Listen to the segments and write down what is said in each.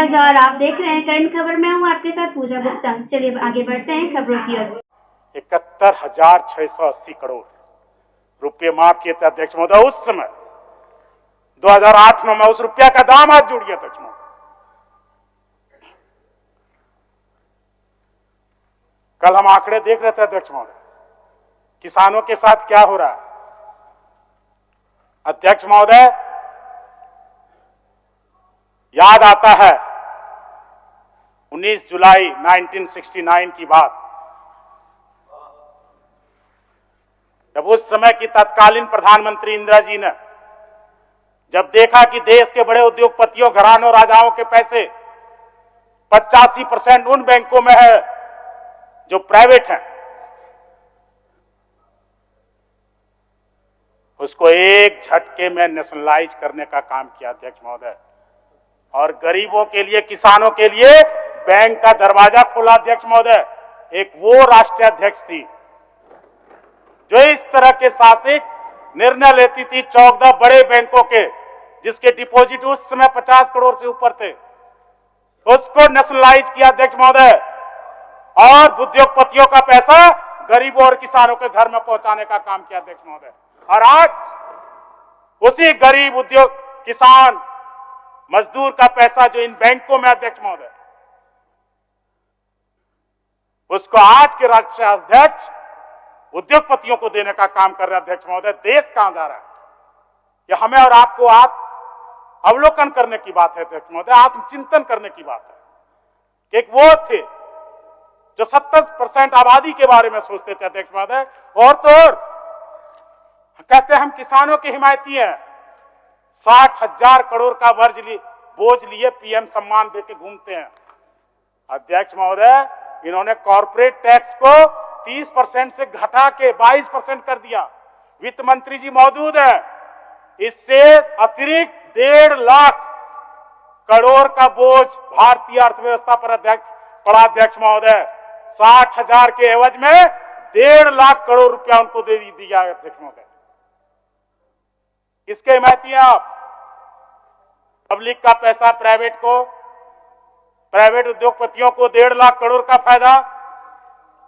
महाराज और आप देख रहे हैं करंट खबर। मैं हूँ आपके साथ पूजा गुप्ता। चलिए आगे बढ़ते हैं खबरों की ओर। 71,680 करोड़ रुपये माफ किए थे अध्यक्ष महोदय। उस समय 2008-9 में उस रुपया का दाम आज जुड़ गया अध्यक्ष महोदय। कल हम आंकड़े देख रहे थे अध्यक्ष महोदय, किसानों के साथ क्या हो रहा है। अध्यक्ष महोदय, याद आता है 19 जुलाई 1969 की बात, जब उस समय की तत्कालीन प्रधानमंत्री इंदिरा जी ने जब देखा कि देश के बड़े उद्योगपतियों, घरानों, राजाओं के पैसे 85% उन बैंकों में है जो प्राइवेट हैं, उसको एक झटके में नेशनलाइज करने का काम किया अध्यक्ष महोदय। और गरीबों के लिए, किसानों के लिए बैंक का दरवाजा खोला अध्यक्ष महोदय। एक वो राष्ट्रीय अध्यक्ष थी जो इस तरह के शासित निर्णय लेती थी 14 बड़े बैंकों के, जिसके डिपॉजिट उस समय 50 करोड़ से ऊपर थे, उसको नेशनलाइज किया अध्यक्ष महोदय। और उद्योगपतियों का पैसा गरीबों और किसानों के घर में पहुंचाने का काम किया अध्यक्ष महोदय। और आज उसी गरीब, उद्योग, किसान, मजदूर का पैसा जो इन बैंकों में अध्यक्ष महोदय, उसको आज के राष्ट्रीय अध्यक्ष उद्योगपतियों को देने का काम कर रहे हैं अध्यक्ष महोदय। देश कहां जा रहा है, यह हमें और आपको अवलोकन करने की बात है अध्यक्ष महोदय, आत्मचिंतन करने की बात है। एक वो थे जो 70% आबादी के बारे में सोचते थे अध्यक्ष महोदय, और तो और कहते हैं हम किसानों के हिमायती हैं। 60,000 करोड़ का बोझ लिए पीएम सम्मान देके घूमते हैं अध्यक्ष महोदय। इन्होंने कॉर्पोरेट टैक्स को 30% से घटा के 22% कर दिया। वित्त मंत्री जी मौजूद है। इससे अतिरिक्त 1.5 लाख करोड़ का बोझ भारतीय अर्थव्यवस्था पर पड़ा अध्यक्ष महोदय। 60,000 के एवज में 1.5 लाख करोड़ रुपया उनको दे दिया अध्यक्ष महोदय। किसके हिमायती हैं आप? पब्लिक का पैसा प्राइवेट उद्योगपतियों को 1.5 लाख करोड़ का फायदा,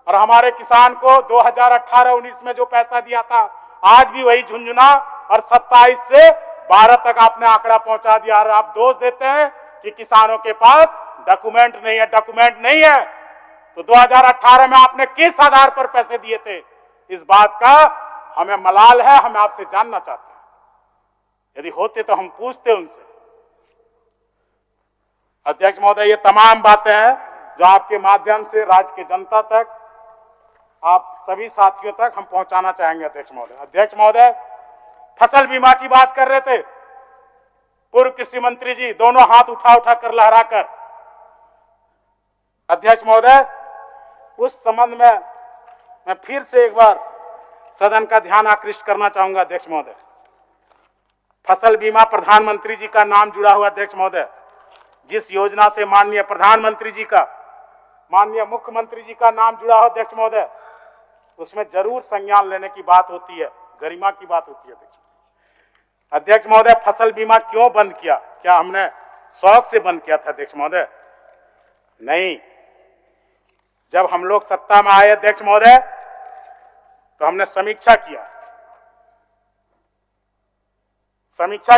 और हमारे किसान को 2018-19 में जो पैसा दिया था आज भी वही झुंझुना, और 27 से 12 तक आपने आंकड़ा पहुंचा दिया। और आप दोष देते हैं कि किसानों के पास डॉक्यूमेंट नहीं है। डॉक्यूमेंट नहीं है तो 2018 में आपने किस आधार पर पैसे दिए थे? इस बात का हमें मलाल है, हम आपसे जानना चाहते हैं। यदि होते तो हम पूछते उनसे। अध्यक्ष महोदय, ये तमाम बातें हैं जो आपके माध्यम से राज्य की जनता तक, आप सभी साथियों तक हम पहुंचाना चाहेंगे अध्यक्ष महोदय। अध्यक्ष महोदय, फसल बीमा की बात कर रहे थे पूर्व कृषि मंत्री जी, दोनों हाथ उठा उठा कर लहरा कर। अध्यक्ष महोदय, उस संबंध में मैं फिर से एक बार सदन का ध्यान आकृष्ट करना चाहूंगा अध्यक्ष महोदय। फसल बीमा प्रधानमंत्री जी का नाम जुड़ा हुआ अध्यक्ष महोदय। जिस योजना से माननीय प्रधानमंत्री जी का, माननीय मुख्यमंत्री जी का नाम जुड़ा हो अध्यक्ष महोदय, उसमें जरूर संज्ञान लेने की बात होती है, गरिमा की बात होती है अध्यक्ष महोदय। फसल बीमा क्यों बंद किया? क्या हमने शौक से बंद किया था अध्यक्ष महोदय? नहीं। जब हम लोग सत्ता में आए अध्यक्ष महोदय, तो हमने समीक्षा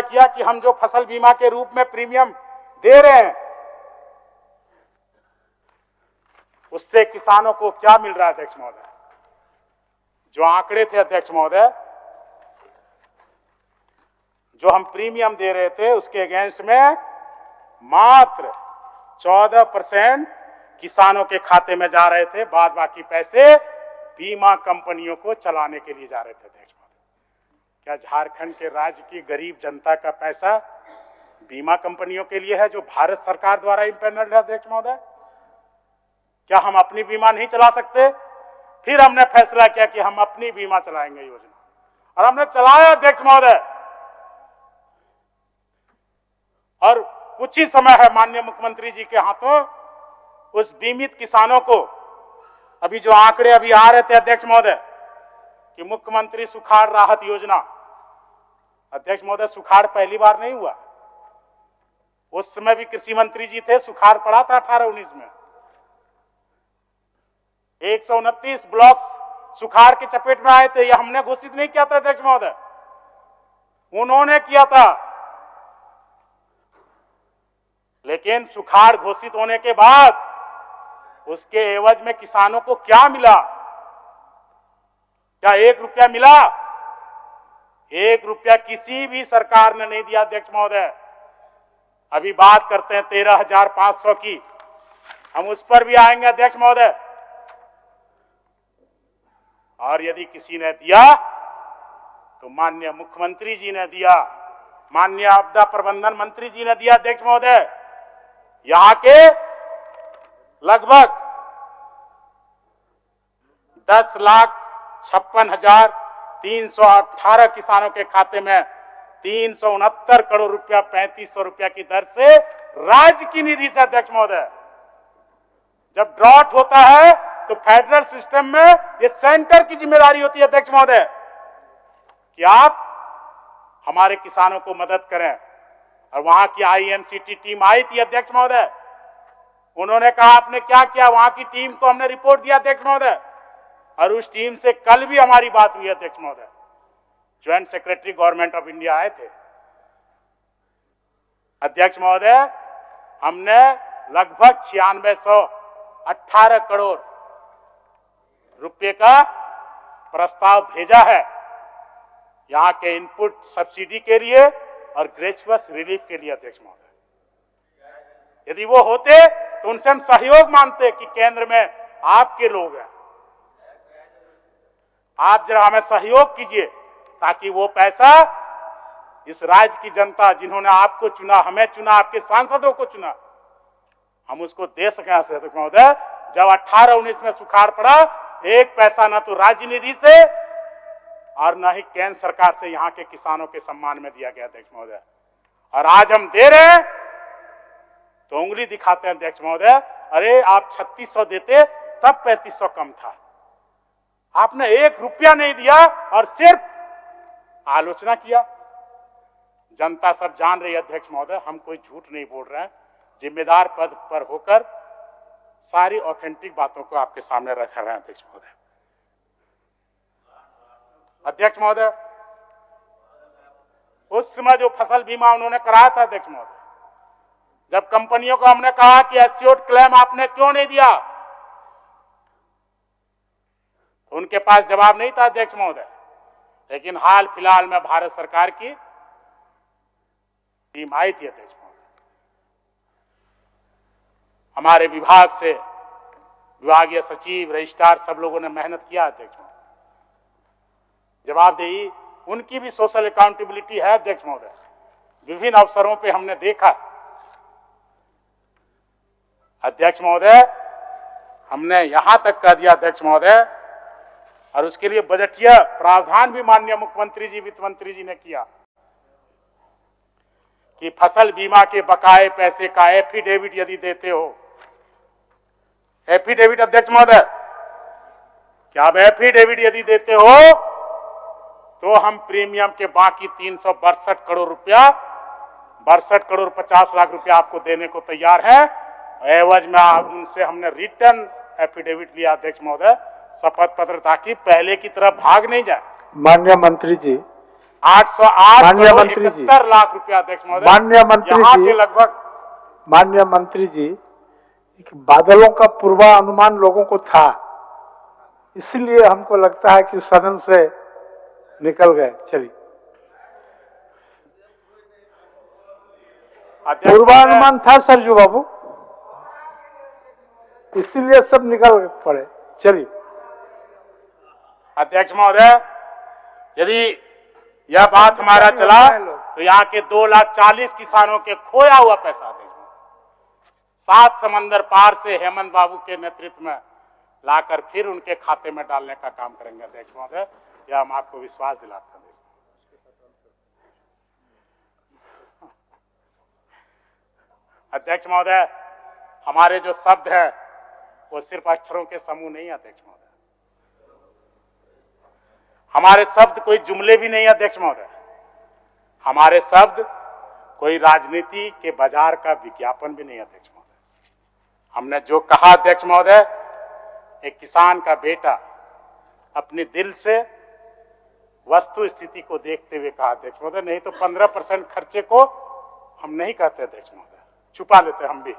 किया कि हम जो फसल बीमा के रूप में प्रीमियम दे रहे हैं उससे किसानों को क्या मिल रहा है अध्यक्ष महोदय। जो आंकड़े थे अध्यक्ष महोदय, जो हम प्रीमियम दे रहे थे उसके अगेंस्ट में मात्र 14% किसानों के खाते में जा रहे थे। बाद बाकी पैसे बीमा कंपनियों को चलाने के लिए जा रहे थे अध्यक्ष महोदय। क्या झारखंड के राज्य की गरीब जनता का पैसा बीमा कंपनियों के लिए है, जो भारत सरकार द्वारा इंपैनल्ड है अध्यक्ष महोदय? क्या हम अपनी बीमा नहीं चला सकते? फिर हमने फैसला किया कि हम अपनी बीमा चलाएंगे योजना, और हमने चलाया अध्यक्ष महोदय। और कुछ ही समय है माननीय मुख्यमंत्री जी के हाथों उस बीमित किसानों को, अभी जो आंकड़े अभी आ रहे थे अध्यक्ष महोदय कि मुख्यमंत्री सुखाड़ राहत योजना, अध्यक्ष महोदय सुखाड़ पहली बार नहीं हुआ। उस समय भी कृषि मंत्री जी थे, सुखाड़ पड़ा था 18-19 में। 129 ब्लॉक्स सुखाड़ के चपेट में आए थे। यह हमने घोषित नहीं किया था अध्यक्ष महोदय, उन्होंने किया था। लेकिन सुखाड़ घोषित होने के बाद उसके एवज में किसानों को क्या मिला? क्या 1 रुपया मिला? 1 रुपया किसी भी सरकार ने नहीं दिया अध्यक्ष महोदय। अभी बात करते हैं 13,500 की, हम उस पर भी आएंगे अध्यक्ष महोदय। और यदि किसी ने दिया तो माननीय मुख्यमंत्री जी ने दिया, माननीय आपदा प्रबंधन मंत्री जी ने दिया अध्यक्ष महोदय। यहां के लगभग 10,56,318 किसानों के खाते में 369 करोड़ रुपया 3500 रुपया की दर से राज्य की निधि से अध्यक्ष महोदय। जब ड्रॉट होता है तो फेडरल सिस्टम में ये सेंटर की जिम्मेदारी होती है अध्यक्ष महोदय कि आप हमारे किसानों को मदद करें। और वहां की आईएमसीटी टीम आई थी अध्यक्ष महोदय, उन्होंने कहा आपने क्या किया? वहां की टीम को हमने रिपोर्ट दिया अध्यक्ष महोदय, और उस टीम से कल भी हमारी बात हुई अध्यक्ष महोदय। Joint secretary government of India आए थे अध्यक्ष महोदय। हमने लगभग 9618 करोड़ रुपए का प्रस्ताव भेजा है यहां के इनपुट सब्सिडी के लिए और ग्रेजुअस रिलीफ के लिए अध्यक्ष महोदय। यदि वो होते तो उनसे हम सहयोग मांगते कि केंद्र में आपके लोग हैं, आप जरा हमें सहयोग कीजिए ताकि वो पैसा इस राज्य की जनता जिन्होंने आपको चुना, हमें चुना, आपके सांसदों को चुना, हम उसको दे सकें अध्यक्ष महोदय। जब 18-19 में सुखाड़ पड़ा, 1 पैसा न तो राज्य निधि से और न ही केंद्र सरकार से यहां के किसानों के सम्मान में दिया गया अध्यक्ष महोदय। और आज हम दे रहे हैं तो उंगली दिखाते हैं अध्यक्ष महोदय, अरे आप 3600 देते तब 3500 कम था, आपने 1 रुपया नहीं दिया और सिर्फ आलोचना किया। जनता सब जान रही है अध्यक्ष महोदय, हम कोई झूठ नहीं बोल रहे हैं, जिम्मेदार पद पर होकर सारी ऑथेंटिक बातों को आपके सामने रख रहे हैं अध्यक्ष महोदय। अध्यक्ष महोदय, उस समय जो फसल बीमा उन्होंने कराया था अध्यक्ष महोदय, जब कंपनियों को हमने कहा कि एस्योर्ड क्लेम आपने क्यों नहीं दिया, तो उनके पास जवाब नहीं था अध्यक्ष महोदय। लेकिन हाल फिलहाल में भारत सरकार की टीम आई थी अध्यक्ष महोदय, हमारे विभाग से विभागीय सचिव, रजिस्ट्रार सब लोगों ने मेहनत किया अध्यक्ष महोदय। जवाबदेही उनकी भी सोशल अकाउंटेबिलिटी है अध्यक्ष महोदय। विभिन्न अवसरों पे हमने देखा अध्यक्ष महोदय, हमने यहां तक कह दिया अध्यक्ष महोदय, और उसके लिए बजटीय प्रावधान भी माननीय मुख्यमंत्री जी, वित्त मंत्री जी ने किया कि फसल बीमा के बकाए पैसे का एफिडेविट यदि देते हो, एफिडेविट अध्यक्ष महोदय, क्या आप एफिडेविट यदि देते हो तो हम प्रीमियम के बाकी 362 करोड़ रुपया, 62 करोड़ 50 लाख रुपया आपको देने को तैयार हैं। एवज में उनसे हमने रिटर्न एफिडेविट लिया अध्यक्ष महोदय, शपथ पत्र, ताकि पहले की तरह भाग नहीं जाए। माननीय मंत्री जी, 808 करोड़ 71 लाख रुपया अध्यक्ष महोदय, माननीय मंत्री जी, लगभग माननीय मंत्री जी, बादलों का पूर्वानुमान लोगों को था, इसलिए हमको लगता है कि सदन से निकल गए। चलिए, पूर्वानुमान था सरजू बाबू, इसीलिए सब निकल पड़े। चलिए अध्यक्ष महोदय, यदि यह बात हमारा चला तो यहाँ के 2,40,000 किसानों के खोया हुआ पैसा अध्यक्ष महोदय 7 समंदर पार से हेमंत बाबू के नेतृत्व में लाकर फिर उनके खाते में डालने का काम करेंगे अध्यक्ष महोदय, यह हम आपको विश्वास दिलाते हैं। अध्यक्ष महोदय, हमारे जो शब्द है वो सिर्फ अक्षरों के समूह नहीं है अध्यक्ष महोदय, हमारे शब्द कोई जुमले भी नहीं है अध्यक्ष महोदय, हमारे शब्द कोई राजनीति के बाजार का विज्ञापन भी नहीं अध्यक्ष महोदय। हमने जो कहा अध्यक्ष महोदय, एक किसान का बेटा अपने दिल से वस्तु स्थिति को देखते हुए कहा अध्यक्ष महोदय, नहीं तो 15% खर्चे को हम नहीं कहते अध्यक्ष महोदय, छुपा लेते हम भी।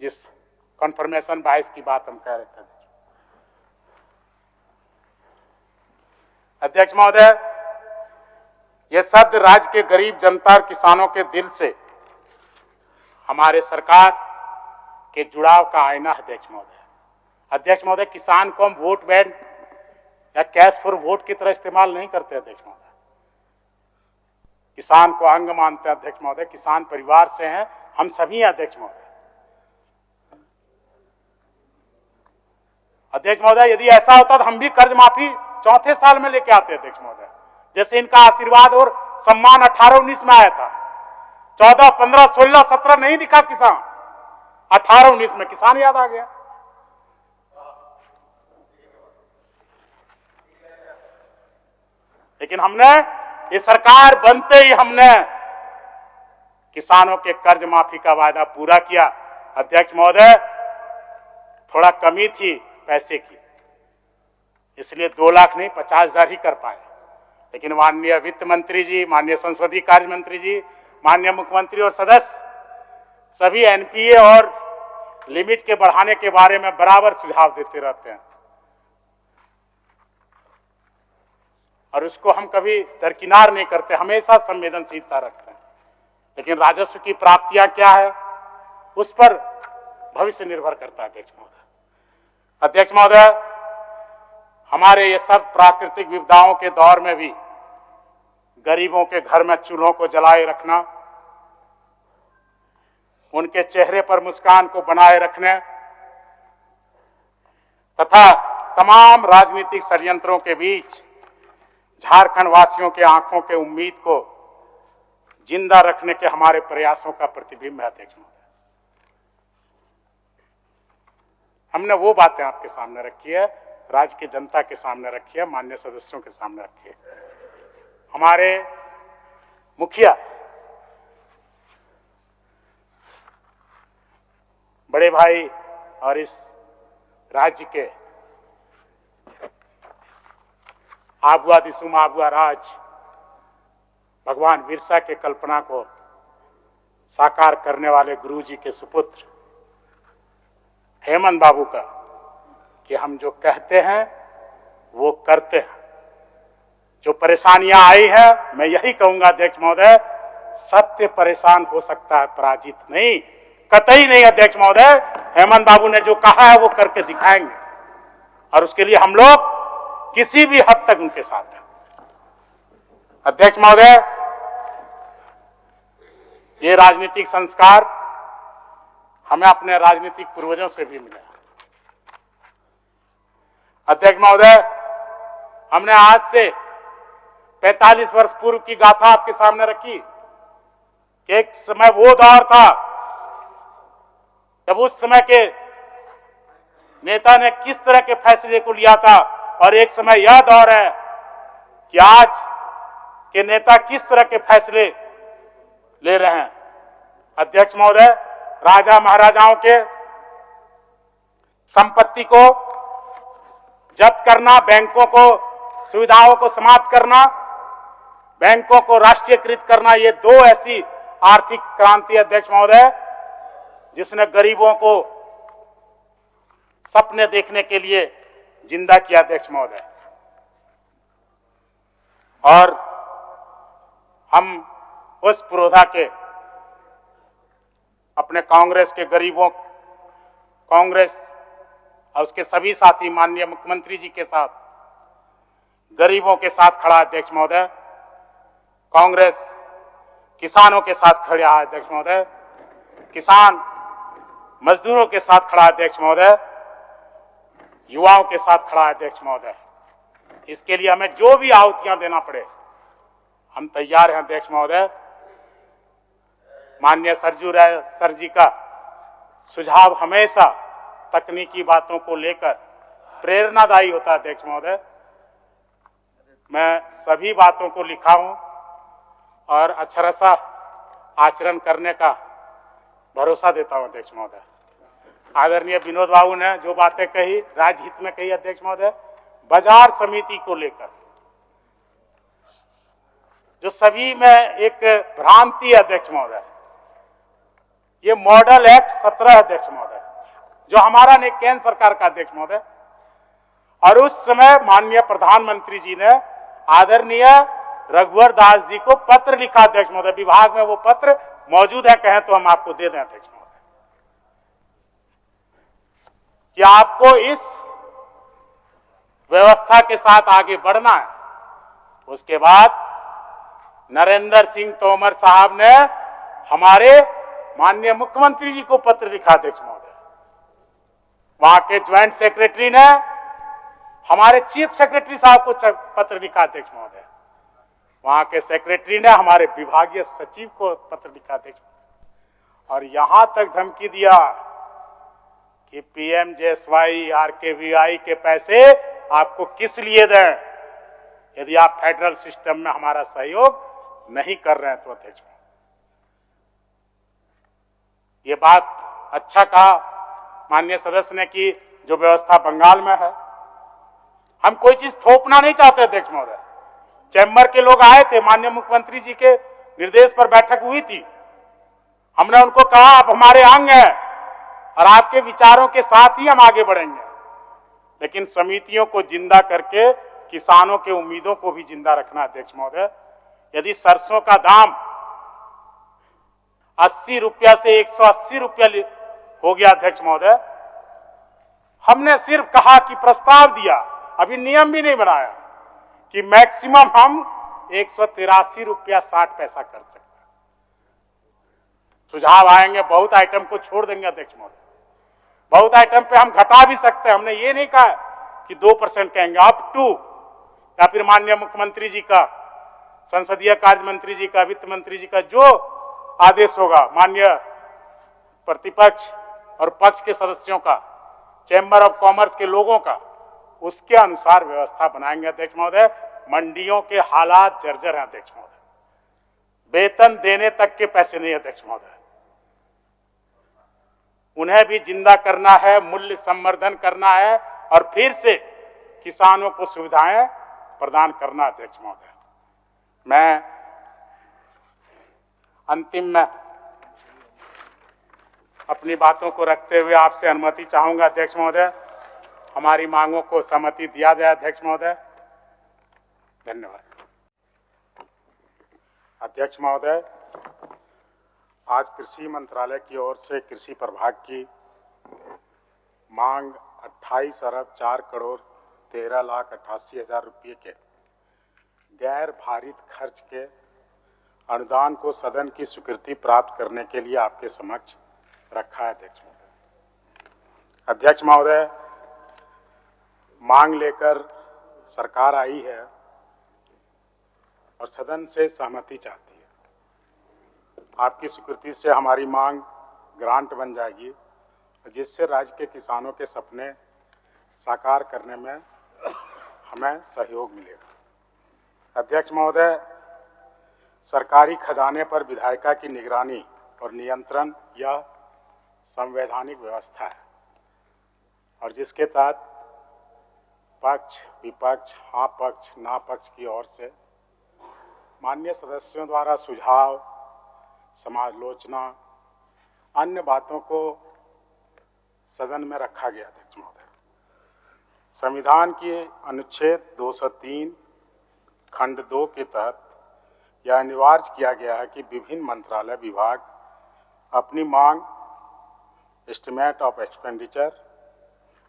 जिस कन्फर्मेशन बाइस की बात हम कह रहे थे अध्यक्ष महोदय, ये शब्द राज्य के गरीब जनता और किसानों के दिल से हमारे सरकार के जुड़ाव का आईना है अध्यक्ष महोदय। अध्यक्ष महोदय, किसान को हम वोट बैंक या कैश फॉर वोट की तरह इस्तेमाल नहीं करते अध्यक्ष महोदय। किसान को अंग मानते हैं अध्यक्ष महोदय, किसान परिवार से हैं हम सभी हैं अध्यक्ष महोदय। अध्यक्ष महोदय, यदि ऐसा होता तो हम भी कर्ज माफी चौथे साल में लेके आते अध्यक्ष महोदय, जैसे इनका आशीर्वाद और सम्मान 18-19 में आया था। 14, 15, 16, 17 नहीं दिखा किसान, 18-19 में किसान याद आ गया। लेकिन हमने, ये सरकार बनते ही हमने किसानों के कर्ज माफी का वायदा पूरा किया अध्यक्ष महोदय। थोड़ा कमी थी पैसे की, इसलिए 2 लाख नहीं 50,000 ही कर पाए। लेकिन माननीय वित्त मंत्री जी, माननीय संसदीय कार्य मंत्री जी, माननीय मुख्यमंत्री और सदस्य सभी एनपीए और लिमिट के बढ़ाने के बारे में बराबर सुझाव देते रहते हैं और उसको हम कभी दरकिनार नहीं करते, हमेशा संवेदनशीलता रखते हैं। लेकिन राजस्व की प्राप्तियां क्या है उस पर भविष्य निर्भर करता है अध्यक्ष महोदय। अध्यक्ष महोदय, हमारे ये सब प्राकृतिक विपदाओं के दौर में भी गरीबों के घर में चूल्हों को जलाए रखना, उनके चेहरे पर मुस्कान को बनाए रखने तथा तमाम राजनीतिक षड्यंत्रों के बीच झारखंड वासियों के आंखों के उम्मीद को जिंदा रखने के हमारे प्रयासों का प्रतिबिंब है अध्यक्ष महोदय। हमने वो बातें आपके सामने रखी है, राज्य की जनता के सामने रखी है, माननीय सदस्यों के सामने रखी है। हमारे मुखिया बड़े भाई और इस राज्य के आबुआ दिसुम आबुआ राज भगवान बिरसा के कल्पना को साकार करने वाले गुरुजी के सुपुत्र हेमंत बाबू का कि हम जो कहते हैं वो करते हैं। जो परेशानियां आई है, मैं यही कहूंगा अध्यक्ष महोदय, सत्य परेशान हो सकता है, पराजित नहीं, कतई नहीं अध्यक्ष महोदय। हेमंत बाबू ने जो कहा है वो करके दिखाएंगे और उसके लिए हम लोग किसी भी हद तक उनके साथ हैं। अध्यक्ष महोदय, ये राजनीतिक संस्कार हमें अपने राजनीतिक पूर्वजों से भी मिला। अध्यक्ष महोदय, हमने आज से 45 वर्ष पूर्व की गाथा आपके सामने रखी कि एक समय वो दौर था जब उस समय के नेता ने किस तरह के फैसले को लिया था और एक समय यह दौर है कि आज के नेता किस तरह के फैसले ले रहे हैं। अध्यक्ष महोदय, राजा महाराजाओं के संपत्ति को जब्त करना, बैंकों को सुविधाओं को समाप्त करना, बैंकों को राष्ट्रीयकृत करना, ये 2 ऐसी आर्थिक क्रांति अध्यक्ष महोदय जिसने गरीबों को सपने देखने के लिए जिंदा किया अध्यक्ष महोदय। और हम उस पुरोधा के अपने कांग्रेस के गरीबों, कांग्रेस और उसके सभी साथी माननीय मुख्यमंत्री जी के साथ गरीबों के साथ खड़ा अध्यक्ष महोदय। कांग्रेस किसानों के साथ खड़ा है अध्यक्ष महोदय, किसान मजदूरों के साथ खड़ा अध्यक्ष महोदय, युवाओं के साथ खड़ा अध्यक्ष महोदय। इसके लिए हमें जो भी आहुतियां देना पड़े हम तैयार हैं अध्यक्ष महोदय। माननीय सरजू राय सर जी का सुझाव हमेशा तकनीकी बातों को लेकर प्रेरणादायी होता है अध्यक्ष महोदय। मैं सभी बातों को लिखा हूं और अक्षरशः आचरण करने का भरोसा देता हूं अध्यक्ष महोदय। आदरणीय विनोद बाबू ने जो बातें कही राज्य हित में कही अध्यक्ष महोदय, बाजार समिति को लेकर जो सभी में एक भ्रांति है अध्यक्ष महोदय, ये मॉडल एक्ट 17 अध्यक्ष महोदय, जो हमारा नहीं केंद्र सरकार का अध्यक्ष महोदय, और उस समय माननीय प्रधानमंत्री जी ने आदरणीय रघुवर दास जी को पत्र लिखा अध्यक्ष महोदय। विभाग में वो पत्र मौजूद है, कहें तो हम आपको दे दें अध्यक्ष महोदय, कि आपको इस व्यवस्था के साथ आगे बढ़ना है। उसके बाद नरेंद्र सिंह तोमर साहब ने हमारे माननीय मुख्यमंत्री जी को पत्र लिखा अध्यक्ष महोदय। वहां के ज्वाइंट सेक्रेटरी ने हमारे चीफ सेक्रेटरी साहब को पत्र लिखा अध्यक्ष महोदय। वहां के सेक्रेटरी ने हमारे विभागीय सचिव को पत्र लिखा अध्यक्ष, और यहां तक धमकी दिया कि PMJSY RKVI के पैसे आपको किस लिए दें यदि आप फेडरल सिस्टम में हमारा सहयोग नहीं कर रहे हैं तो अध्यक्ष। ये बात अच्छा कहा माननीय सदस्य ने कि जो व्यवस्था बंगाल में है, हम कोई चीज थोपना नहीं चाहते अध्यक्ष महोदय। चैम्बर के लोग आए थे, माननीय मुख्यमंत्री जी के निर्देश पर बैठक हुई थी। हमने उनको कहा आप हमारे अंग हैं और आपके विचारों के साथ ही हम आगे बढ़ेंगे, लेकिन समितियों को जिंदा करके किसानों के उम्मीदों को भी जिंदा रखना अध्यक्ष महोदय। यदि सरसों का दाम 80 रुपया से 180 रुपया हो गया अध्यक्ष महोदय, हमने सिर्फ कहा कि प्रस्ताव दिया, अभी नियम भी नहीं बनाया कि मैक्सिमम हम 183 रुपया 60 पैसा कर सकते हैं। सुझाव आएंगे, बहुत आइटम को छोड़ देंगे अध्यक्ष महोदय, बहुत आइटम पे हम घटा भी सकते हैं। हमने ये नहीं कहा कि 2% कहेंगे, अप टू, या फिर माननीय मुख्यमंत्री जी का, संसदीय कार्य मंत्री जी का, वित्त मंत्री जी का जो आदेश होगा, माननीय प्रतिपक्ष और पक्ष के सदस्यों का, चैम्बर ऑफ कॉमर्स के लोगों का, उसके अनुसार व्यवस्था बनाएंगे अध्यक्ष महोदय। मंडियों के हालात जर्जर हैं अध्यक्ष महोदय, वेतन देने तक के पैसे नहीं अध्यक्ष महोदय। उन्हें भी जिंदा करना है, मूल्य संवर्धन करना है और फिर से किसानों को सुविधाएं प्रदान करना अध्यक्ष महोदय। मैं अंतिम में अपनी बातों को रखते हुए आपसे अनुमति चाहूंगा अध्यक्ष महोदय, हमारी मांगों को सहमति दिया जाए अध्यक्ष महोदय। धन्यवाद अध्यक्ष महोदय। आज कृषि मंत्रालय की ओर से कृषि प्रभाग की मांग 28 अरब 4 करोड़ 13,88,000 रुपये के गैर भारित खर्च के अनुदान को सदन की स्वीकृति प्राप्त करने के लिए आपके समक्ष रखा है अध्यक्ष महोदय। अध्यक्ष महोदय, मांग लेकर सरकार आई है और सदन से सहमति चाहती है। आपकी स्वीकृति से हमारी मांग ग्रांट बन जाएगी, जिससे राज्य के किसानों के सपने साकार करने में हमें सहयोग मिलेगा। अध्यक्ष महोदय, सरकारी खजाने पर विधायिका की निगरानी और नियंत्रण यह संवैधानिक व्यवस्था है, और जिसके तहत पक्ष विपक्ष, हाँ पक्ष ना पक्ष की ओर से माननीय सदस्यों द्वारा सुझाव, समालोचना, अन्य बातों को सदन में रखा गया अध्यक्ष महोदय। संविधान के अनुच्छेद 203 खंड 2 के तहत यह अनिवार्य किया गया है कि विभिन्न मंत्रालय विभाग अपनी मांग, एस्टिमेट ऑफ एक्सपेंडिचर,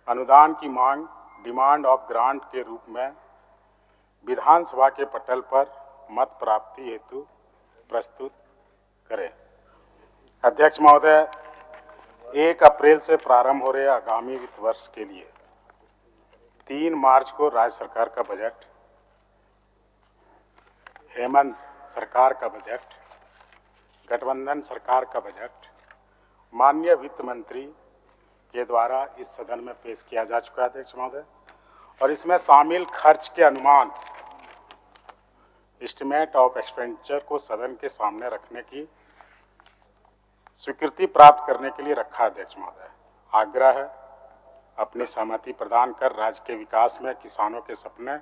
अनुदान की मांग, डिमांड ऑफ ग्रांट के रूप में विधानसभा के पटल पर मत प्राप्ति हेतु प्रस्तुत करें। अध्यक्ष महोदय, 1 अप्रैल से प्रारंभ हो रहे आगामी वित्त वर्ष के लिए 3 मार्च को राज्य सरकार का बजट, हेमंत सरकार का बजट, गठबंधन सरकार का बजट माननीय वित्त मंत्री के द्वारा इस सदन में पेश किया जा चुका है अध्यक्ष महोदय, और इसमें शामिल खर्च के अनुमान एस्टिमेट ऑफ एक्सपेंडिचर को सदन के सामने रखने की स्वीकृति प्राप्त करने के लिए रखा। अध्यक्ष महोदय, आग्रह है अपनी सहमति प्रदान कर राज्य के विकास में किसानों के सपने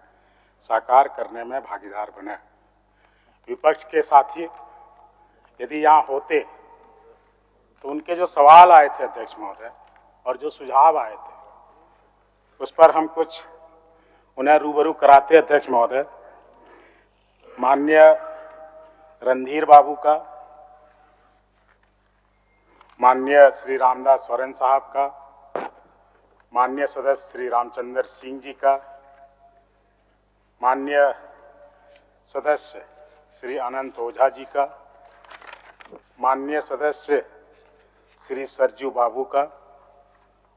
साकार करने में भागीदार बने। विपक्ष के साथी यदि यहाँ होते तो उनके जो सवाल आए थे अध्यक्ष महोदय और जो सुझाव आए थे उस पर हम कुछ उन्हें रूबरू कराते। अध्यक्ष महोदय, माननीय रणधीर बाबू का, माननीय श्री रामदास सोरेन साहब का, माननीय सदस्य श्री रामचंद्र सिंह जी का, माननीय सदस्य श्री अनंत ओझा जी का, माननीय सदस्य श्री सरजू बाबू का,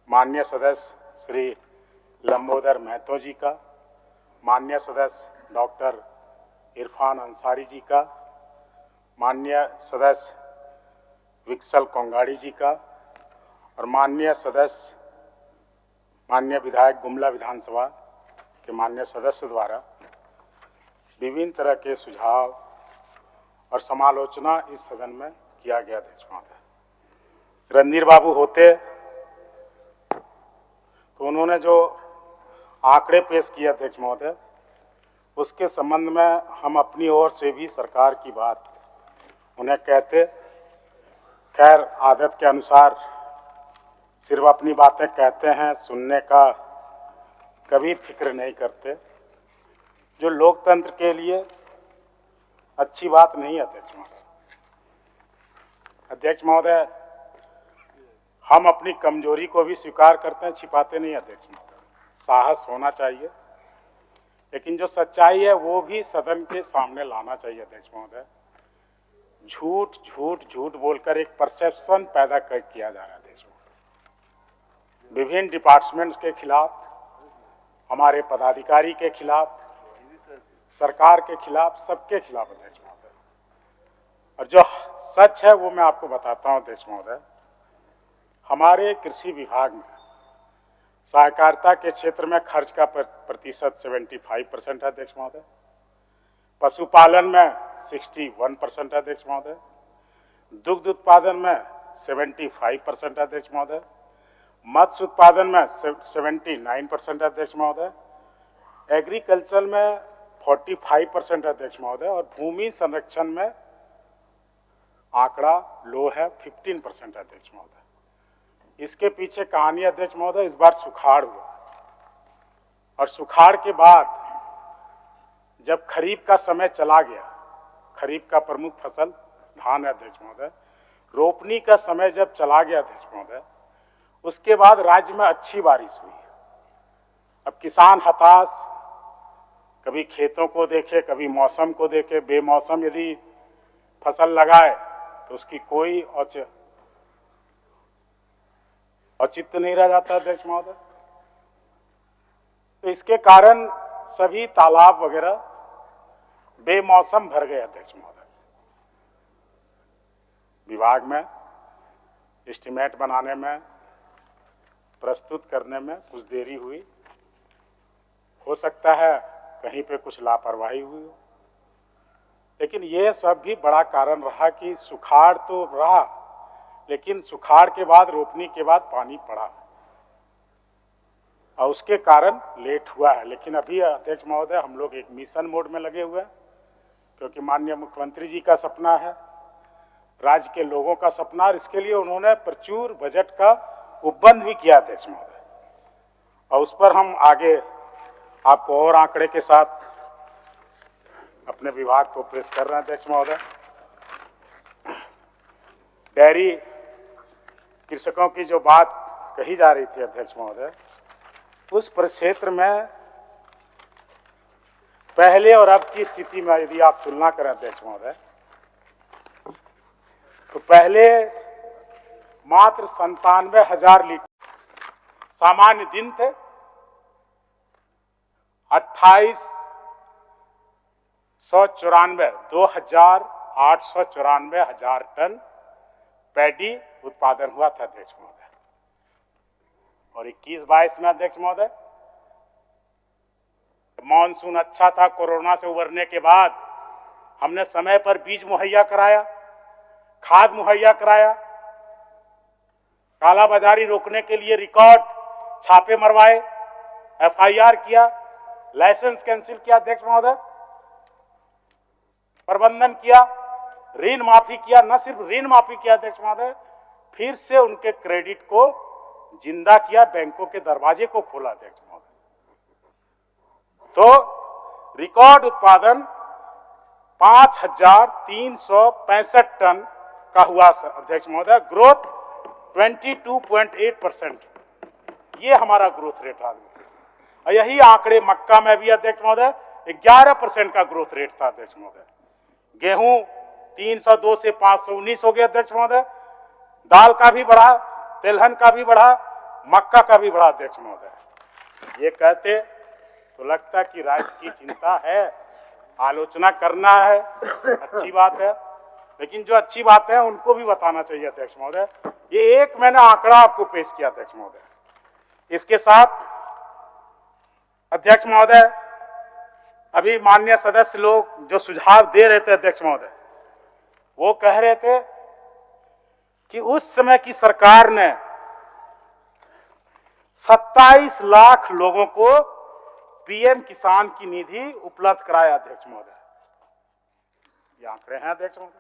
माननीय सदस्य श्री लंबोदर महतो जी का, माननीय सदस्य डॉक्टर इरफान अंसारी जी का, माननीय सदस्य विक्सल कोंगाड़ी जी का और माननीय सदस्य माननीय विधायक गुमला विधानसभा के माननीय सदस्य द्वारा विभिन्न तरह के सुझाव और समालोचना इस सदन में किया गया। अध्यक्ष महोदय, रणधीर बाबू होते तो उन्होंने जो आंकड़े पेश किए अध्यक्ष महोदय उसके संबंध में हम अपनी ओर से भी सरकार की बात उन्हें कहते। खैर, आदत के अनुसार सिर्फ अपनी बातें कहते हैं, सुनने का कभी फिक्र नहीं करते, जो लोकतंत्र के लिए अच्छी बात नहीं है। अध्यक्ष महोदय, हम अपनी कमजोरी को भी स्वीकार करते हैं, छिपाते नहीं। अध्यक्ष महोदय, साहस होना चाहिए, लेकिन जो सच्चाई है वो भी सदन के सामने लाना चाहिए। अध्यक्ष महोदय, झूठ झूठ झूठ बोलकर एक परसेप्शन पैदा किया जा रहा है। अध्यक्ष महोदय, विभिन्न डिपार्टमेंट्स के खिलाफ, हमारे पदाधिकारी के खिलाफ, सरकार के खिलाफ, सबके खिलाफ। अध्यक्ष महोदय, और जो सच है वो मैं आपको बताता हूं। अध्यक्ष महोदय, हमारे कृषि विभाग में सहकारिता के क्षेत्र में खर्च का प्रतिशत 75% है। अध्यक्ष महोदय, पशुपालन में 61% है। अध्यक्ष महोदय, दुग्ध उत्पादन में 75% है। अध्यक्ष महोदय, मत्स्य उत्पादन में 79% है। अध्यक्ष महोदय, एग्रीकल्चर में 45% है। अध्यक्ष महोदय, और भूमि संरक्षण में आंकड़ा लो है, 15% है। अध्यक्ष महोदय, इसके पीछे कहानी अध्यक्ष महोदय, इस बार सुखाड़ हुआ और सुखाड़ के बाद जब खरीफ का समय चला गया, खरीफ का प्रमुख फसल धान है। अध्यक्ष महोदय, रोपनी का समय जब चला गया अध्यक्ष महोदय, उसके बाद राज्य में अच्छी बारिश हुई। अब किसान हताश, कभी खेतों को देखे, कभी मौसम को देखे। बेमौसम यदि फसल लगाए तो उसकी कोई औचित्य नहीं रह जाता। अध्यक्ष महोदय, तो इसके कारण सभी तालाब वगैरह बेमौसम भर गए। अध्यक्ष महोदय, विभाग में एस्टिमेट बनाने में, प्रस्तुत करने में कुछ देरी हुई। हो सकता है कहीं पे कुछ लापरवाही हुई हो, लेकिन ये सब भी बड़ा कारण रहा कि सुखाड़ तो रहा, लेकिन सुखाड़ के बाद, रोपनी के बाद पानी पड़ा और उसके कारण लेट हुआ है। लेकिन अभी अध्यक्ष महोदय हम लोग एक मिशन मोड में लगे हुए हैं, क्योंकि माननीय मुख्यमंत्री जी का सपना है, राज्य के लोगों का सपना, और इसके लिए उन्होंने प्रचुर बजट का उपबंध भी किया। अध्यक्ष महोदय, और उस पर हम आगे आपको और आंकड़े के साथ अपने विभाग को पेश कर रहे हैं। अध्यक्ष महोदय, डेयरी कृषकों की जो बात कही जा रही थी अध्यक्ष महोदय, उस प्रक्षेत्र में पहले और अब की स्थिति में यदि आप तुलना करें अध्यक्ष महोदय, तो पहले मात्र 97,000 लीटर सामान्य दिन थे, 2,894 टन पैडी उत्पादन हुआ था। अध्यक्ष महोदय, और 21-22 में अध्यक्ष महोदय मानसून अच्छा था, कोरोना से उबरने के बाद हमने समय पर बीज मुहैया कराया, खाद मुहैया कराया, कालाबाजारी रोकने के लिए रिकॉर्ड छापे मरवाए, एफआईआर किया, लाइसेंस कैंसिल किया अध्यक्ष महोदय, प्रबंधन किया, ऋण माफी किया, न सिर्फ ऋण माफी किया अध्यक्ष महोदय, फिर से उनके क्रेडिट को जिंदा किया, बैंकों के दरवाजे को खोला अध्यक्ष महोदय। तो रिकॉर्ड उत्पादन 5,365 टन का हुआ अध्यक्ष महोदय, ग्रोथ 22.8%, ये हमारा ग्रोथ रेट था। और यही आंकड़े मक्का में भी अध्यक्ष महोदय 11% का ग्रोथ रेट था अध्यक्ष महोदय। गेहूं 302 से 519 हो गया अध्यक्ष महोदय, दाल का भी बढ़ा, तिलहन का भी बढ़ा, मक्का का भी बढ़ा अध्यक्ष महोदय। ये कहते तो लगता कि राज्य की चिंता है, आलोचना करना है, अच्छी बात है, लेकिन जो अच्छी बात है उनको भी बताना चाहिए अध्यक्ष महोदय। ये एक मैंने आंकड़ा आपको पेश किया अध्यक्ष महोदय। इसके साथ अध्यक्ष महोदय अभी माननीय सदस्य लोग जो सुझाव दे रहे थे अध्यक्ष महोदय, वो कह रहे थे कि उस समय की सरकार ने 27 लाख लोगों को पीएम किसान की निधि उपलब्ध कराया अध्यक्ष महोदय। ये आंकड़े हैं अध्यक्ष महोदय,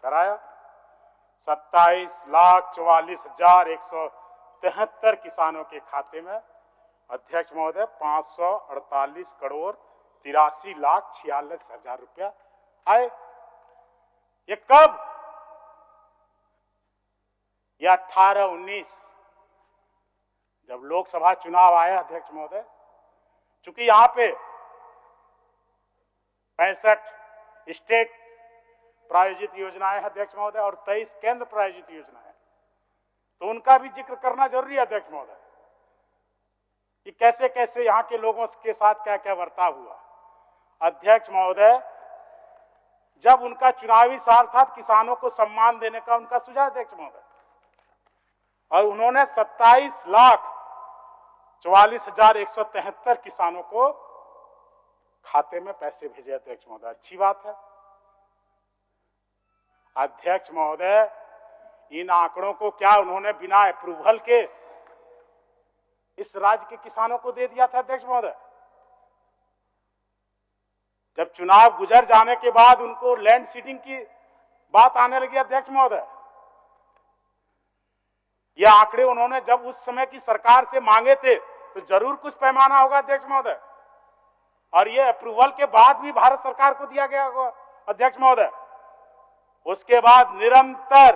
कराया 27,44,173 किसानों के खाते में अध्यक्ष महोदय 548 करोड़ 83,46,000 रुपया आए। ये कब? ये 18-19 जब लोकसभा चुनाव आया अध्यक्ष महोदय। चूंकि यहां पे 65 स्टेट प्रायोजित योजनाएं अध्यक्ष महोदय और 23 केंद्र प्रायोजित योजनाएं, तो उनका भी जिक्र करना जरूरी है अध्यक्ष महोदय कि कैसे कैसे यहां के लोगों के साथ क्या क्या बर्ताव हुआ। अध्यक्ष महोदय जब उनका चुनावी साल था, किसानों को सम्मान देने का उनका सुझाव अध्यक्ष महोदय, और उन्होंने 27,44,173 किसानों को खाते में पैसे भेजे अध्यक्ष महोदय। अच्छी बात है अध्यक्ष महोदय। इन आंकड़ों को क्या उन्होंने बिना अप्रूवल के इस राज्य के किसानों को दे दिया था अध्यक्ष महोदय? जब चुनाव गुजर जाने के बाद उनको लैंड सीडिंग की बात आने लगी अध्यक्ष महोदय, ये आंकड़े उन्होंने जब उस समय की सरकार से मांगे थे तो जरूर कुछ पैमाना होगा अध्यक्ष महोदय, और ये अप्रूवल के बाद भी भारत सरकार को दिया गया होगा अध्यक्ष महोदय। उसके बाद निरंतर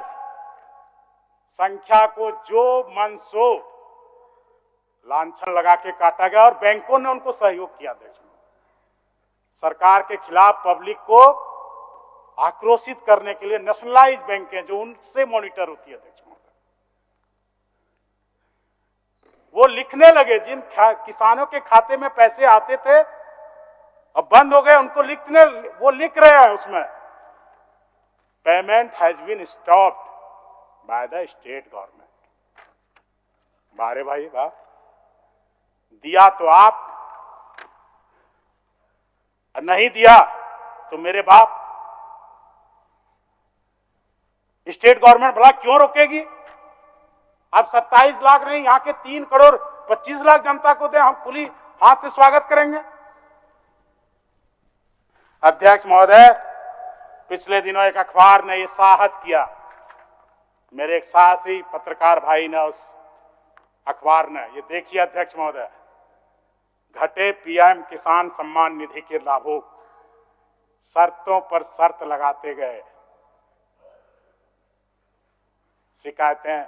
संख्या को जो मन सो लांछन लगा के काटा गया, और बैंकों ने उनको सहयोग किया अध्यक्ष महोदय। सरकार के खिलाफ पब्लिक को आक्रोशित करने के लिए नेशनलाइज बैंकें जो उनसे मॉनिटर होती है अध्यक्ष महोदय, वो लिखने लगे, जिन किसानों के खाते में पैसे आते थे अब बंद हो गए, उनको वो लिख रहे हैं उसमें, payment has been stopped by the state government. बारे भाई वाह, दिया तो आप, नहीं दिया तो मेरे बाप। स्टेट गवर्नमेंट भला क्यों रोकेगी? आप 27 लाख नहीं, यहां के 3 करोड़ 25 लाख जनता को दे, हम खुली हाथ से स्वागत करेंगे। अध्यक्ष महोदय, पिछले दिनों एक अखबार ने यह साहस किया, मेरे एक साहसी पत्रकार भाई ने उस अखबार ने, ये देखिए अध्यक्ष महोदय, घटे पीएम किसान सम्मान निधि के लाभों, शर्तों पर शर्त लगाते गए, शिकायतें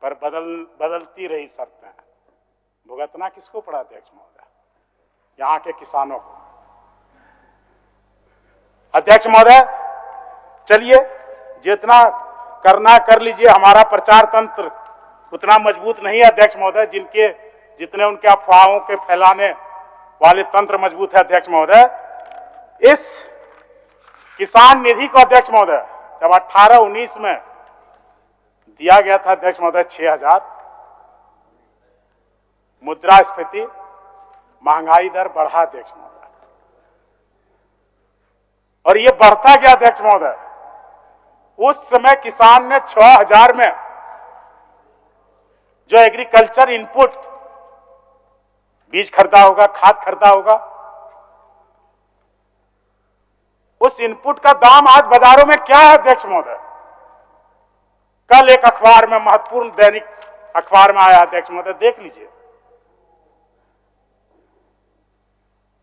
पर बदलती रही शर्तें, भुगतना किसको पड़ा अध्यक्ष महोदय? यहां के किसानों को। अध्यक्ष महोदय, चलिए जितना करना कर लीजिए, हमारा प्रचार तंत्र उतना मजबूत नहीं है अध्यक्ष महोदय जितने उनके अफवाहों के फैलाने वाले तंत्र मजबूत है अध्यक्ष महोदय। इस किसान निधि को अध्यक्ष महोदय जब 18-19 में दिया गया था अध्यक्ष महोदय 6,000, मुद्रास्फीति महंगाई दर बढ़ा अध्यक्ष महोदय, और ये बढ़ता गया अध्यक्ष महोदय। उस समय किसान ने 6000 में जो एग्रीकल्चर इनपुट, बीज खरीदा होगा, खाद खरीदा होगा, उस इनपुट का दाम आज बाजारों में क्या है अध्यक्ष महोदय? कल एक अखबार में, महत्वपूर्ण दैनिक अखबार में आया अध्यक्ष महोदय, देख लीजिए।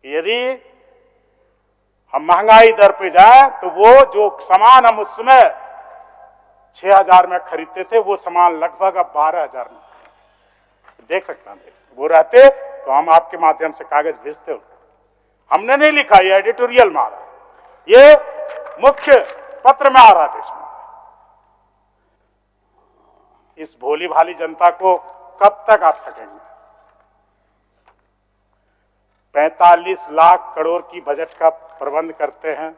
यदि हम महंगाई दर पे जाए तो वो जो सामान हम उस समय 6000 में खरीदते थे, वो सामान लगभग अब 12000 में। देख सकते हैं, वो रहते तो हम आपके माध्यम से कागज भेजते हो। हमने नहीं लिखा, ये एडिटोरियल में आ रहा है, ये मुख्य पत्र में आ रहा है देश में। इस भोली भाली जनता को कब तक आप ठगेंगे? 45 लाख करोड़ की बजट का प्रबंध करते हैं,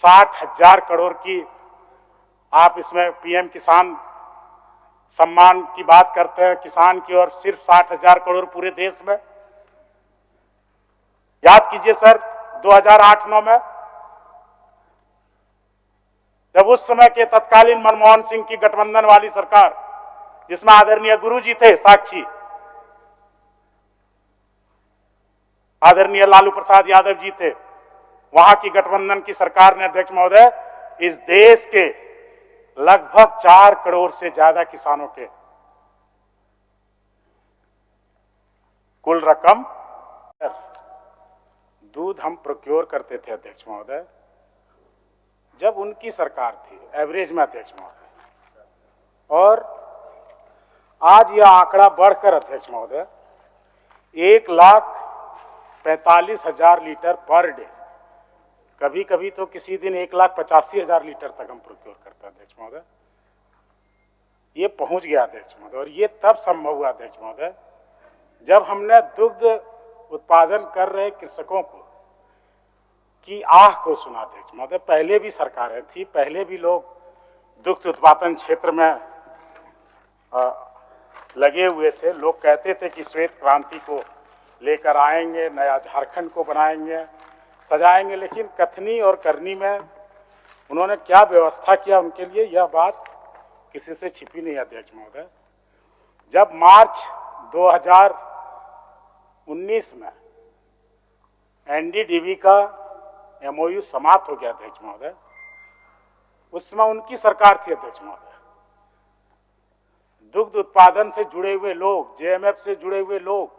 60,000 करोड़ की आप इसमें पीएम किसान सम्मान की बात करते हैं किसान की, और सिर्फ 60,000 करोड़ पूरे देश में। याद कीजिए सर, 2008-9 में जब उस समय के तत्कालीन मनमोहन सिंह की गठबंधन वाली सरकार, जिसमें आदरणीय गुरुजी थे साक्षी, आदरणीय लालू प्रसाद यादव जी थे, वहां की गठबंधन की सरकार ने अध्यक्ष महोदय इस देश के लगभग 4 करोड़ से ज्यादा किसानों के कुल रकम दूध हम प्रोक्योर करते थे अध्यक्ष महोदय, जब उनकी सरकार थी, एवरेज में अध्यक्ष महोदय। और आज यह आंकड़ा बढ़कर अध्यक्ष महोदय 1,45,000 लीटर पर डे, कभी कभी तो किसी दिन 1,85,000 लीटर तक हम प्रोक्योर करते हैं अध्यक्ष महोदय। ये पहुंच गया अध्यक्ष महोदय, और ये तब संभव हुआ अध्यक्ष महोदय जब हमने दुग्ध उत्पादन कर रहे कृषकों को की आह को सुना अध्यक्ष महोदय। पहले भी सरकारें थी, पहले भी लोग दुग्ध उत्पादन क्षेत्र में लगे हुए थे। लोग कहते थे कि श्वेत क्रांति को लेकर आएंगे, नया झारखंड को बनाएंगे, सजाएंगे, लेकिन कथनी और करनी में उन्होंने क्या व्यवस्था किया उनके लिए, यह बात किसी से छिपी नहीं अध्यक्ष महोदय। जब मार्च 2019 में एनडीडीबी का एमओयू समाप्त हो गया अध्यक्ष महोदय, उस समय उनकी सरकार थी अध्यक्ष महोदय। दुग्ध उत्पादन से जुड़े हुए लोग, जेएमएफ से जुड़े हुए लोग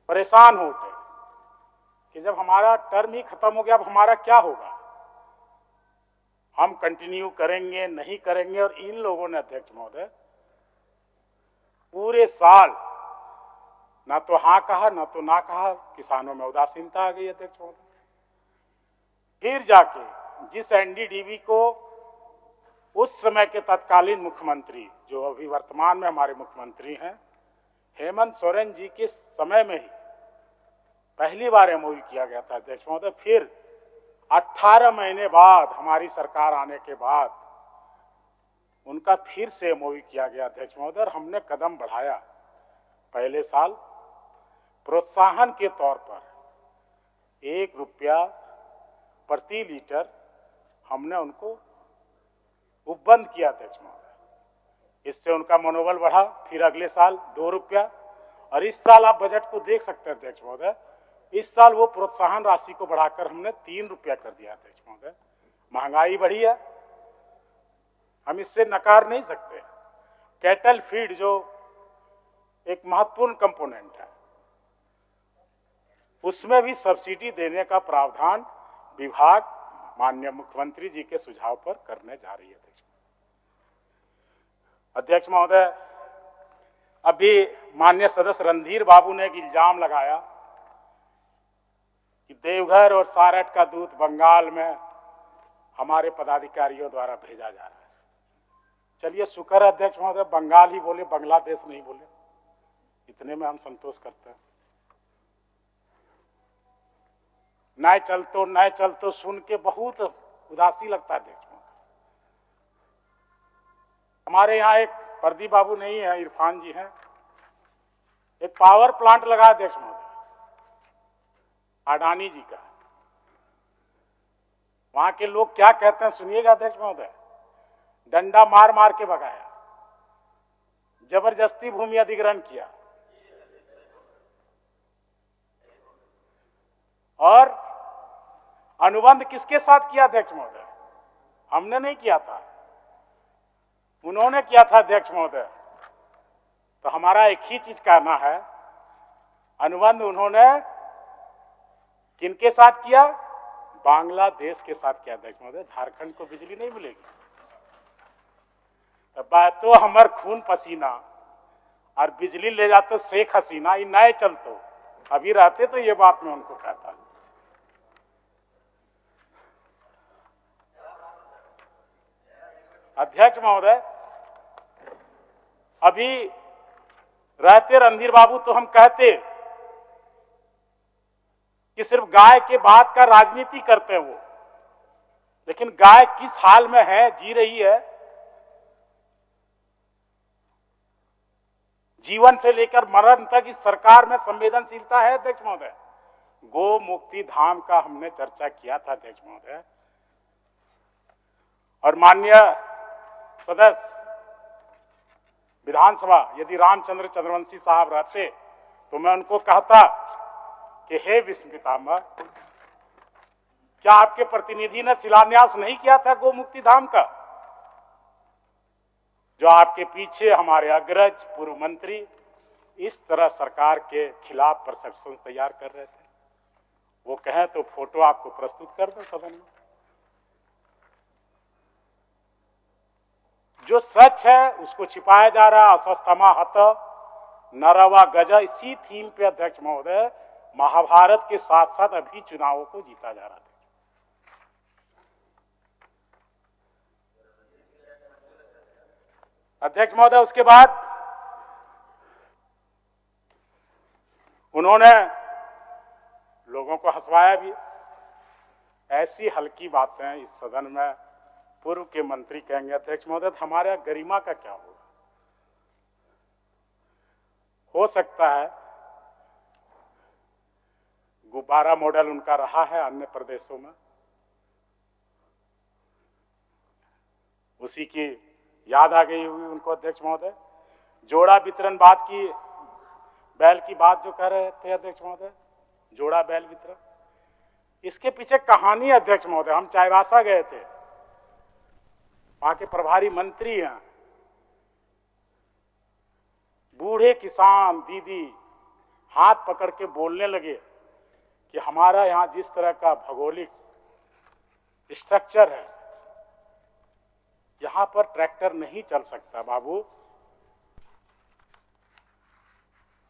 परेशान हो उठे कि जब हमारा टर्म ही खत्म हो गया, अब हमारा क्या होगा, हम कंटिन्यू करेंगे नहीं करेंगे। और इन लोगों ने अध्यक्ष महोदय पूरे साल ना तो हाँ कहा ना तो ना कहा, किसानों में उदासीनता आ गई अध्यक्ष महोदय। फिर जाके जिस एनडीडीबी को उस समय के तत्कालीन मुख्यमंत्री, जो अभी वर्तमान में हमारे मुख्यमंत्री हैं, हेमंत सोरेन जी के समय में ही पहली बार एमओयू किया गया था अध्यक्ष महोदय। फिर 18 महीने बाद हमारी सरकार आने के बाद उनका फिर से एमओयू किया गया अध्यक्ष महोदय। हमने कदम बढ़ाया। पहले साल प्रोत्साहन के तौर पर 1 रुपया प्रति लीटर हमने उनको उपबंध किया अध्यक्ष महोदय। इससे उनका मनोबल बढ़ा। फिर अगले साल 2 रुपया, और इस साल आप बजट को देख सकते हैं अध्यक्ष महोदय, इस साल वो प्रोत्साहन राशि को बढ़ाकर हमने 3 रुपया कर दिया अध्यक्ष महोदय। महंगाई बढ़ी है, हम इससे नकार नहीं सकते। कैटल फीड जो एक महत्वपूर्ण कंपोनेंट है, उसमें भी सब्सिडी देने का प्रावधान विभाग माननीय मुख्यमंत्री जी के सुझाव पर करने जा रही है अध्यक्ष महोदय। अभी माननीय सदस्य रणधीर बाबू ने एक इल्जाम लगाया कि देवघर और सारठ का दूध बंगाल में हमारे पदाधिकारियों द्वारा भेजा जा रहा है। चलिए शुक्र है अध्यक्ष महोदय, बंगाल ही बोले, बांग्लादेश नहीं बोले, इतने में हम संतोष करते हैं। नए चलतो सुन के बहुत उदासी लगता है अध्यक्ष महोदय। हमारे यहाँ एक प्रदीप बाबू नहीं है, इरफान जी हैं, एक पावर प्लांट लगा अध्यक्ष महोदय अडानी जी का, वहां के लोग क्या कहते हैं सुनिएगा अध्यक्ष महोदय। डंडा मार मार के भगाया, जबरदस्ती भूमि अधिग्रहण किया और अनुबंध किसके साथ किया अध्यक्ष महोदय? हमने नहीं किया था, उन्होंने किया था अध्यक्ष महोदय। तो हमारा एक ही चीज कहना है, अनुबंध उन्होंने किनके साथ किया? बांग्लादेश के साथ किया अध्यक्ष महोदय। झारखंड को बिजली नहीं मिलेगी। बात तो हमार खून पसीना और बिजली ले जाते शेख हसीना, ये नए चलतो अभी रहते तो ये बात मैं उनको कहता। अध्यक्ष महोदय, अभी रहते रणधीर बाबू तो हम कहते कि सिर्फ गाय के बात का राजनीति करते हैं वो, लेकिन गाय किस हाल में है, जी रही है, जीवन से लेकर मरण तक इस सरकार में संवेदनशीलता है अध्यक्ष महोदय। गो मुक्ति धाम का हमने चर्चा किया था अध्यक्ष महोदय, और माननीय सदस्य विधानसभा यदि रामचंद्र चंद्रवंशी साहब रहते तो मैं उनको कहता कि हे विश्व पितामह, क्या आपके प्रतिनिधि ने शिलान्यास नहीं किया था गो मुक्ति धाम का? जो आपके पीछे हमारे अग्रज पूर्व मंत्री इस तरह सरकार के खिलाफ परसेप्शन तैयार कर रहे थे, वो कहें तो फोटो आपको प्रस्तुत कर दें सदन में। जो सच है उसको छिपाया जा रहा, अस्वस्थमा हत नरवा गजा, इसी थीम पे अध्यक्ष महोदय महाभारत के साथ साथ अभी चुनावों को जीता जा रहा था। अध्यक्ष महोदय, उसके बाद उन्होंने लोगों को हंसवाया भी। ऐसी हल्की बातें इस सदन में पूर्व के मंत्री कहेंगे अध्यक्ष महोदय, हमारे गरिमा का क्या होगा? हो सकता है गुब्बारा मॉडल उनका रहा है अन्य प्रदेशों में, उसी की याद आ गई हुई उनको अध्यक्ष महोदय। जोड़ा वितरण बात की, बैल की बात जो कह रहे थे अध्यक्ष महोदय, जोड़ा बैल वितरण, इसके पीछे कहानी अध्यक्ष महोदय, हम चाईबासा गए थे, वहां के प्रभारी मंत्री हैं, बूढ़े किसान दीदी हाथ पकड़ के बोलने लगे कि हमारा यहां जिस तरह का भौगोलिक स्ट्रक्चर है, यहां पर ट्रैक्टर नहीं चल सकता बाबू,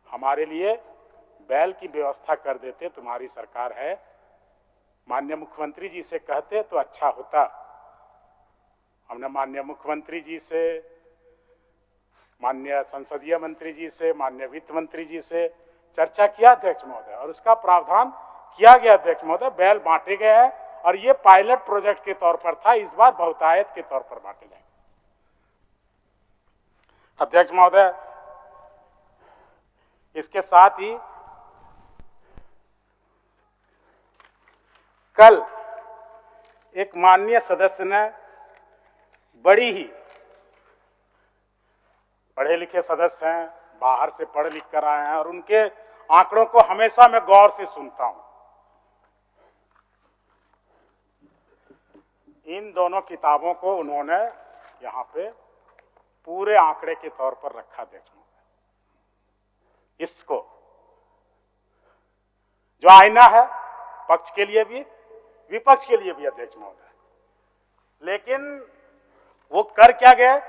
हमारे लिए बैल की व्यवस्था कर देते, तुम्हारी सरकार है। माननीय मुख्यमंत्री जी से कहते तो अच्छा होता। हमने माननीय मुख्यमंत्री जी से, माननीय संसदीय मंत्री जी से, माननीय वित्त मंत्री जी से चर्चा किया अध्यक्ष महोदय, और उसका प्रावधान किया गया अध्यक्ष महोदय। बैल बांटे गए हैं और ये पायलट प्रोजेक्ट के तौर पर था, इस बार बहुतायत के तौर पर बांटे जाएंगे। अध्यक्ष महोदय, इसके साथ ही कल एक माननीय सदस्य ने, बड़ी ही पढ़े लिखे सदस्य हैं, बाहर से पढ़ लिख कर आए हैं, और उनके आंकड़ों को हमेशा मैं गौर से सुनता हूं। इन दोनों किताबों को उन्होंने यहां पे पूरे आंकड़े के तौर पर रखा अध्यक्ष महोदय। इसको जो आईना है, पक्ष के लिए भी विपक्ष के लिए भी अध्यक्ष महोदय। लेकिन वो कर क्या गए,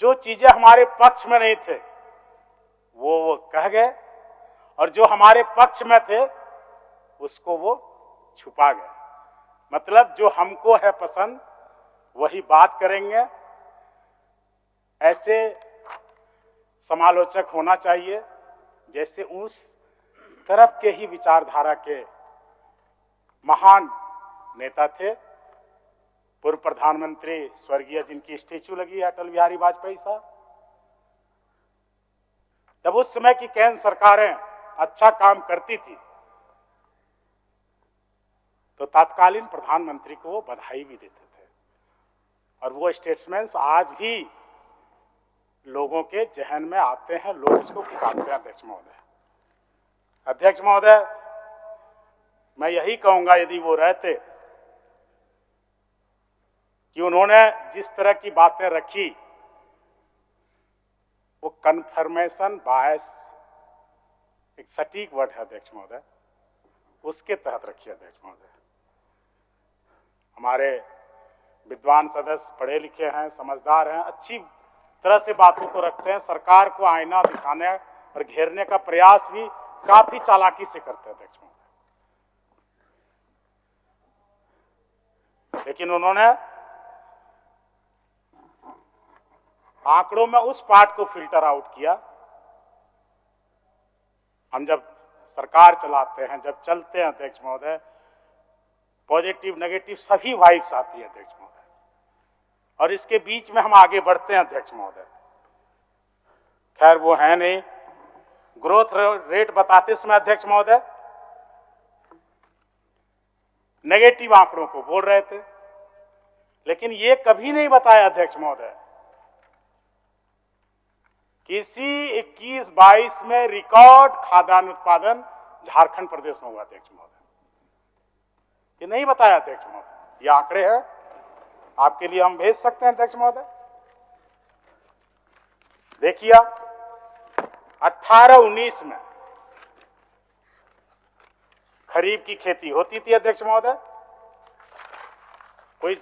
जो चीजें हमारे पक्ष में नहीं थे वो कह गए, और जो हमारे पक्ष में थे उसको वो छुपा गए। मतलब जो हमको है पसंद वही बात करेंगे। ऐसे समालोचक होना चाहिए जैसे उस तरफ के ही विचारधारा के महान नेता थे, पूर्व प्रधानमंत्री स्वर्गीय जिनकी स्टेचू लगी है अटल बिहारी वाजपेयी साहब। जब उस समय की केंद्र सरकारें अच्छा काम करती थी तो तत्कालीन प्रधानमंत्री को वो बधाई भी देते थे। और वो स्टेटमेंट्स आज भी लोगों के जहन में आते हैं, लोग उसको पुकारते हैं अध्यक्ष महोदय। अध्यक्ष महोदय, मैं यही कहूंगा, यदि वो रहते कि उन्होंने जिस तरह की बातें रखी, वो कन्फर्मेशन बायस, एक सटीक वर्ड है अध्यक्ष महोदय, उसके तहत रखी अध्यक्ष महोदय। हमारे विद्वान सदस्य पढ़े लिखे हैं, समझदार हैं, अच्छी तरह से बातों को रखते हैं, सरकार को आईना दिखाने और घेरने का प्रयास भी काफी चालाकी से करते हैं अध्यक्ष महोदय। लेकिन उन्होंने आंकड़ों में उस पार्ट को फिल्टर आउट किया। हम जब सरकार चलाते हैं, जब चलते हैं अध्यक्ष महोदय, पॉजिटिव नेगेटिव सभी वाइब्स आती है अध्यक्ष महोदय, और इसके बीच में हम आगे बढ़ते हैं अध्यक्ष महोदय। खैर वो है नहीं, ग्रोथ रेट बताते समय अध्यक्ष महोदय नेगेटिव आंकड़ों को बोल रहे थे, लेकिन ये कभी नहीं बताया अध्यक्ष महोदय किसी 21-22 में रिकॉर्ड खाद्यान्न उत्पादन झारखंड प्रदेश में हुआ अध्यक्ष महोदय। ये नहीं बताया अध्यक्ष महोदय, ये आंकड़े हैं, आपके लिए हम भेज सकते हैं अध्यक्ष महोदय। देखिए 18-19 में खरीफ की खेती होती थी अध्यक्ष महोदय, कोई